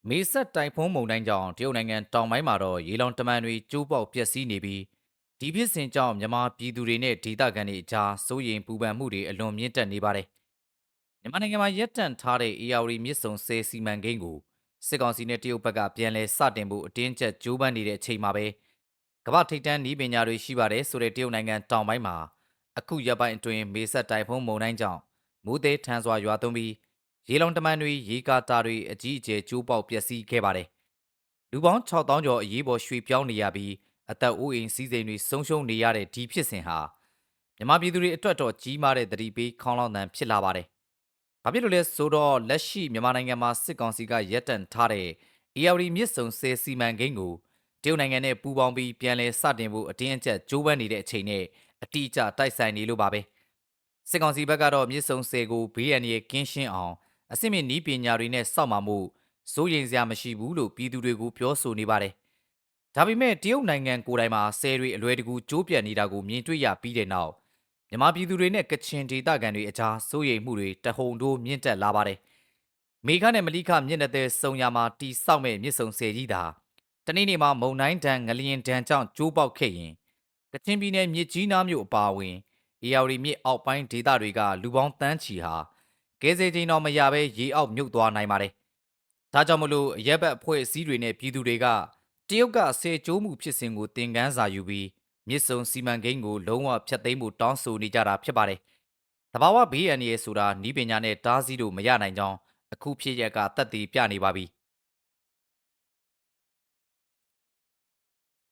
မေဆက်တိုင်ဖုန်းမုန်တိုင်းကြောင့်တရုတ်နိုင်ငံတောင်ပိုင်းမှာတော့ရေလောင်တမန်တွေကျိုးပေါက်ပျက်စီးနေပြီးဒီဖြစ်စဉ်ကြောင့်မြန်မာပြည်သူတွေနဲ့ဒေသခံတွေအကြားစိုးရိမ်ပူပန်မှုတွေအလွန်မြင့်တက်နေပါတယ်။မြန်မာနိုင်ငံမှာရပ်တန့်ထားတဲ့ AR မြစ်ဆုံဆည်စီမံကိန်းကိုစစ်ကောင်စီနဲ့တရုတ်ဘက်ကပြန်လည်စတင်ဖို့အတင်းကျပ်ကြိုးပမ်းနေတဲ့အချိန်မှာပဲကမ္ဘာထိပ်တန်းနည်းပညာတွေရှိပါတယ်ဆိုတဲ့တရုတ်နိုင်ငံတောင်ပိုင်းမှာအခုရက်ပိုင်းအတွင်းမေဆက်တိုင်ဖုန်းမုန်တိုင်းကြောင့်မိုးသည်ထန်စွာရွာသွန်းပြီးရေလုံတမန်တွေရေကာတာတွေအကြီးအကျယ်ကျိုးပေါက်ပျက်စီးခဲ့ပါတယ်။လူပေါင်း6000ကျော်အရေးပေါ်ရွှေ့ပြောင်းနေရပြီးအသက်အိုးအိမ်စီးစိမ်တွေဆုံးရှုံးနေရတဲ့ဒီဖြစ်စဉ်ဟာမြန်မာပြည်သူတွေအတွက်တော့ကြီးမားတဲ့သတိပေးခေါင်းလောင်သံဖြစ်လာပါတယ်။ဘာဖြစ်လို့လဲဆိုတော့လက်ရှိမြန်မာနိုင်ငံမှာစစ်ကောင်စီကရပ်တန့်ထားတဲ့ AR မြစ်ဆုံဆည်စီမံကိန်းကိုတရုတ်နိုင်ငံနဲ့ပူးပေါင်းပြီးပြန်လည်စတင်ဖို့အတင်းအကျပ်ကြိုးပမ်းနေတဲ့အချိန်နဲ့အတိအကျတိုက်ဆိုင်နေလို့ပါပဲ။စစ်ကောင်စီဘက်ကတော့မြစ်ဆုံဆည်ကိုဘေးရန်ရဲ့ကင်းရှင်းအောင်အစစ်မြစ်နည်းပညာတွေနဲ့စောင့်မှာမို့စိုးရိမ်စရာမရှိဘူးလို့ပြည်သူတွေကိုပြောဆိုနေပါတယ်။ဒါပေမဲ့တရုတ်နိုင်ငံကိုယ်တိုင်မှာဆယ်တွေအလွယ်တကူကျိုးပြတ်နေတာကိုမြင်တွေ့ရပြီးတဲ့နောက်မြန်မာပြည်သူတွေနဲ့ကချင်ဒေသခံတွေအကြားစိုးရိမ်မှုတွေတဟုန်ထိုးမြင့်တက်လာပါတယ်။မေခနဲ့မလိခမြင့်တဲ့စုံရမှာတီဆောက်မဲ့မြစ်ဆုံဆည်ကြီးတာတနေ့နေ့မှာမုံတိုင်းတန်ငလျင်တန်ကြောင့်ကျိုးပေါက်ခဲ့ရင်ကချင်ပြည်နယ်မြစ်ကြီးနားမြို့အပါအဝင်အေယာဝတီမြစ်အောက်ပိုင်းဒေသတွေကလူပေါင်းတန်းချီဟာကဲဆယ်ချိန်တော်မရဘဲရေအောက်မြုပ်သွားနိုင်ပါတယ်။ဒါကြောင့်မလို့အရက်ဘက်အဖွဲ့အစည်းတွေနဲ့ပြည်သူတွေကတရုတ်ကဆယ်ကျိုးမှုဖြစ်စဉ်ကိုသင်ခန်းစာယူပြီးမြစ်ဆုံစီမံကိန်းကိုလုံးဝဖျက်သိမ်းဖို့တောင်းဆိုနေကြတာဖြစ်ပါတယ်။တဘာဝဘေးအန္တရာယ်ဆိုတာနီးပညာနဲ့တားဆီးလို့မရနိုင်ကြောင်းအခုဖြစ်ရက်ကတက်တည်ပြနေပါပြီ။